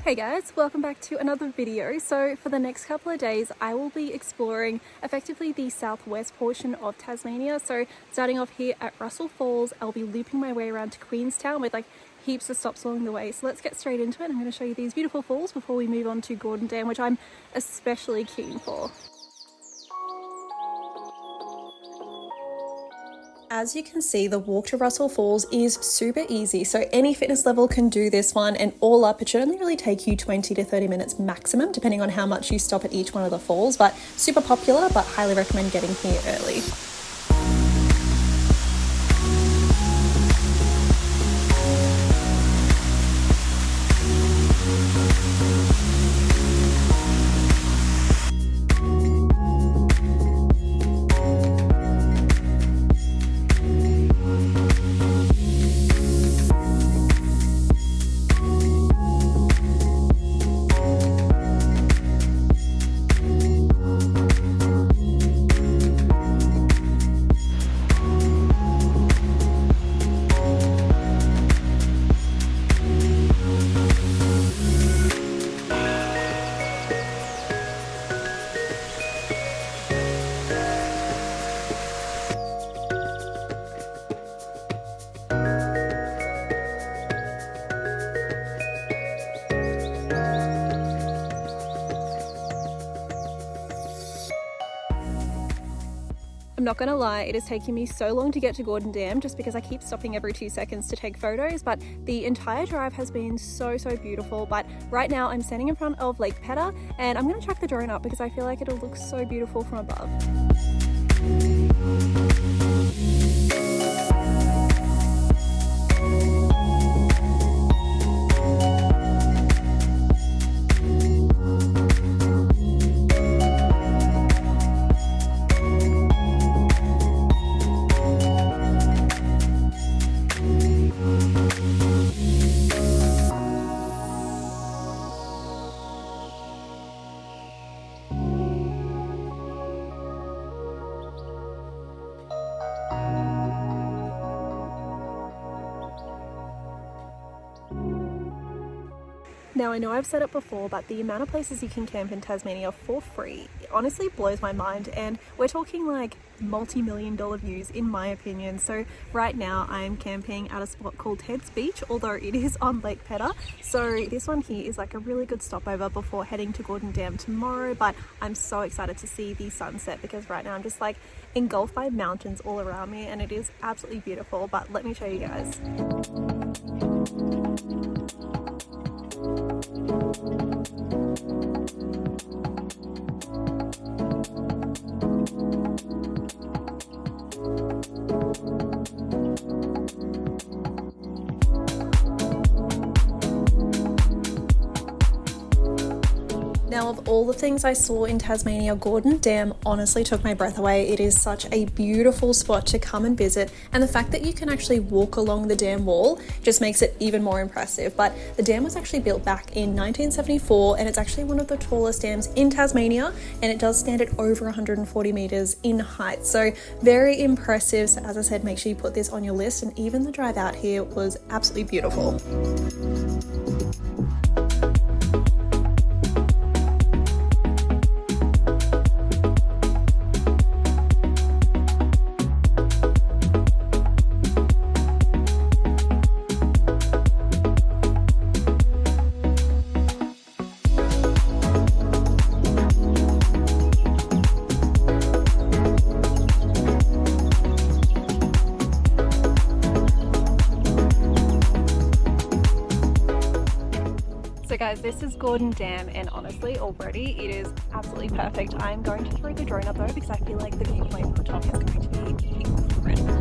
Hey guys, welcome back to another video. So for the next couple of days I will be exploring effectively the southwest portion of Tasmania. So starting off here at Russell Falls, I'll be looping my way around to Queenstown with like heaps of stops along the way. So let's get straight into it. I'm going to show you these beautiful falls before we move on to Gordon Dam, which I'm especially keen for. As you can see, the walk to Russell Falls is super easy, so any fitness level can do this one, and all up it should only really take you 20 to 30 minutes maximum depending on how much you stop at each one of the falls, but super popular, but highly recommend getting here early. I'm not gonna lie, it is taking me so long to get to Gordon Dam just because I keep stopping every 2 seconds to take photos, but the entire drive has been so beautiful. But right now I'm standing in front of Lake Pedder and I'm gonna track the drone up because I feel like it'll look so beautiful from above. Now I know I've said it before, but the amount of places you can camp in Tasmania for free honestly blows my mind, and we're talking like multi-million-dollar views in my opinion. So right now I'm camping at a spot called Heads Beach, although it is on Lake Pedder. So this one here is like a really good stopover before heading to Gordon Dam tomorrow, but I'm so excited to see the sunset because right now I'm just like engulfed by mountains all around me and it is absolutely beautiful. But let me show you guys. Now, of all the things I saw in Tasmania, Gordon Dam honestly took my breath away. It is such a beautiful spot to come and visit, and the fact that you can actually walk along the dam wall just makes it even more impressive. But the dam was actually built back in 1974 and it's actually one of the tallest dams in Tasmania, and it does stand at over 140 meters in height. So very impressive. So as I said, make sure you put this on your list, and even the drive out here was absolutely beautiful. So guys, this is Gordon Dam, and honestly already it is absolutely perfect. I'm going to throw the drone up though because I feel like the viewpoint from the top is going to be incredible.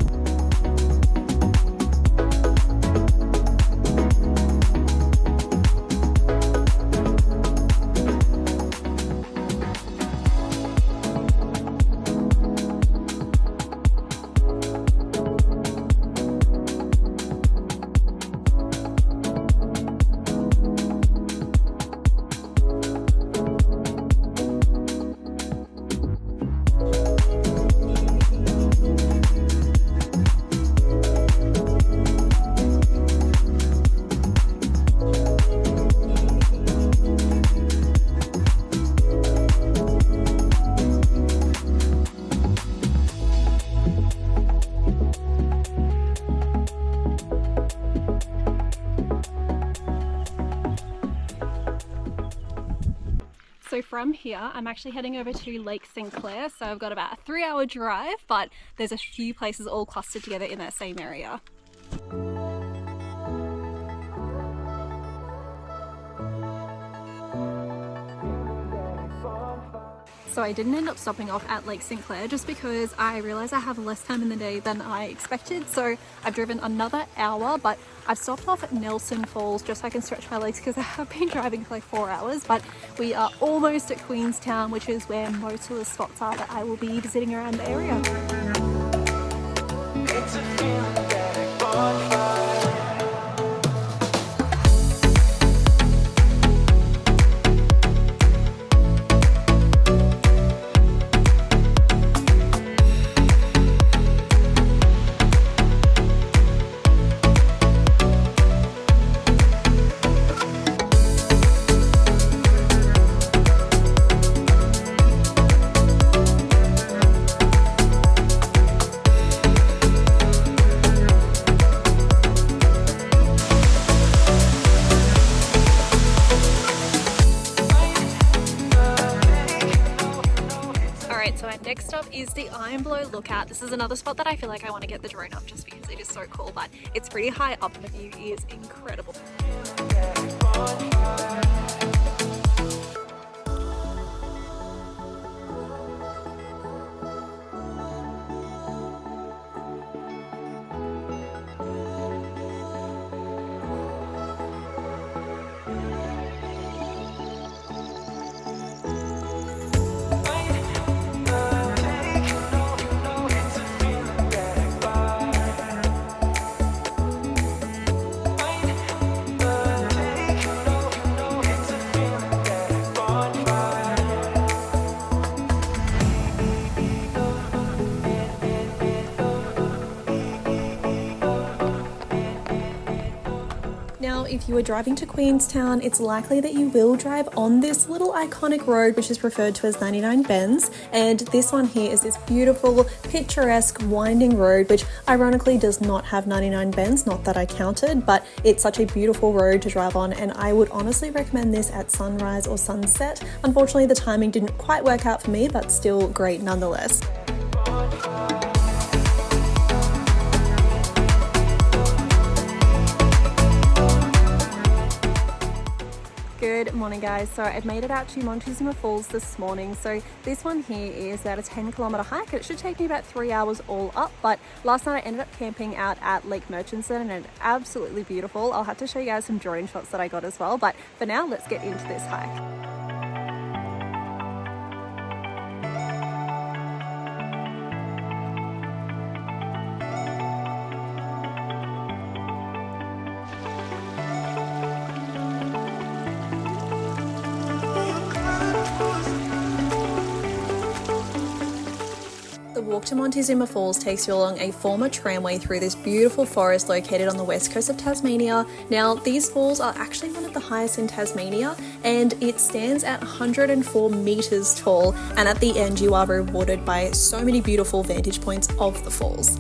So from here, I'm actually heading over to Lake St. Clair. So I've got about a 3-hour drive, but there's a few places all clustered together in that same area. So I didn't end up stopping off at Lake St. Clair just because I realised I have less time in the day than I expected. So I've driven another hour, but I've stopped off at Nelson Falls just so I can stretch my legs because I have been driving for like 4 hours. But we are almost at Queenstown, which is where most of the spots are that I will be visiting around the area. It's a feeling bonfire. Next up is the Iron Blow Lookout. This is another spot that I feel like I want to get the drone up just because it is so cool, but it's pretty high up and the view is incredible. Now, if you are driving to Queenstown, it's likely that you will drive on this little iconic road, which is referred to as 99 Bends. And this one here is this beautiful, picturesque, winding road, which ironically does not have 99 bends, not that I counted, but it's such a beautiful road to drive on. And I would honestly recommend this at sunrise or sunset. Unfortunately, the timing didn't quite work out for me, but still great nonetheless. Good morning guys, so I've made it out to Montezuma Falls this morning. So this one here is about a 10-kilometer hike. It should take me about 3 hours all up, but last night I ended up camping out at Lake Murchison and it's absolutely beautiful. I'll have to show you guys some drone shots that I got as well, but for now let's get into this hike. The walk to Montezuma Falls takes you along a former tramway through this beautiful forest located on the west coast of Tasmania. Now, these falls are actually one of the highest in Tasmania and it stands at 104 meters tall, and at the end you are rewarded by so many beautiful vantage points of the falls.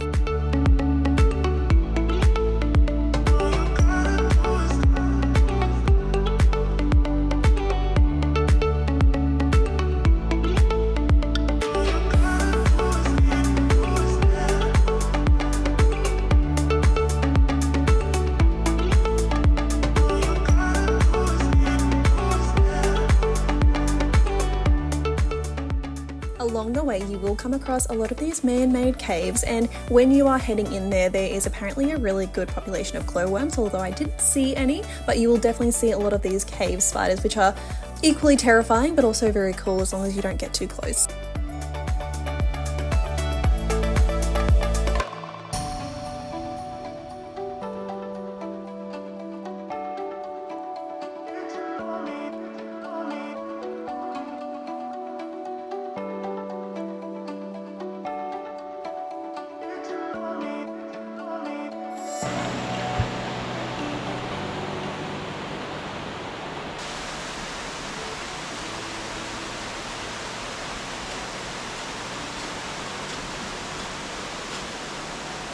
Along the way you will come across a lot of these man-made caves, and when you are heading in there is apparently a really good population of glowworms, although I didn't see any, but you will definitely see a lot of these cave spiders, which are equally terrifying but also very cool as long as you don't get too close.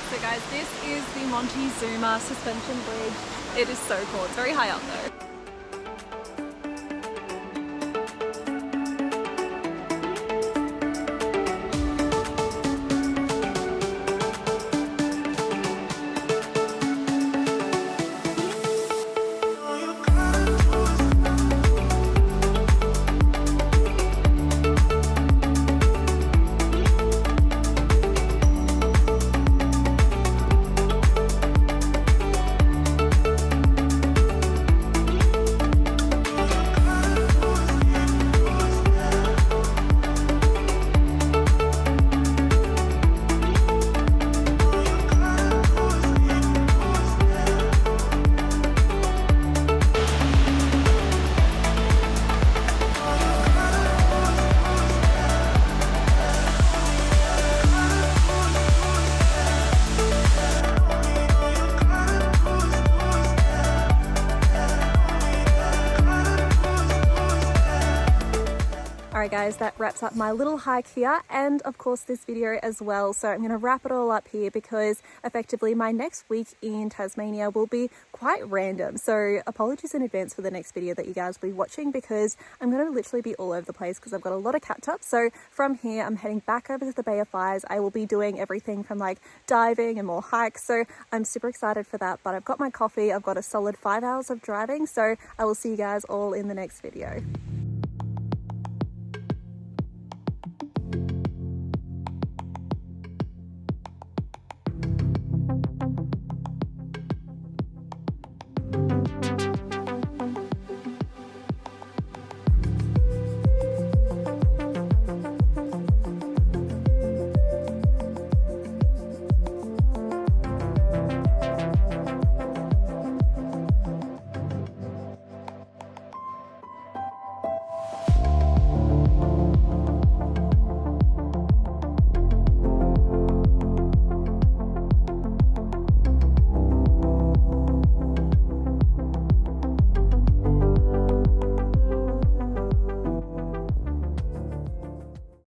So guys, this is the Montezuma suspension bridge. It is so cool. It's very high up though. Anyway guys, that wraps up my little hike here and of course this video as well. So I'm going to wrap it all up here because effectively my next week in Tasmania will be quite random. So apologies in advance for the next video that you guys will be watching because I'm going to literally be all over the place because I've got a lot of catch up. So from here I'm heading back over to the Bay of Fires. I will be doing everything from like diving and more hikes. So I'm super excited for that, but I've got my coffee. I've got a solid 5 hours of driving. So I will see you guys all in the next video.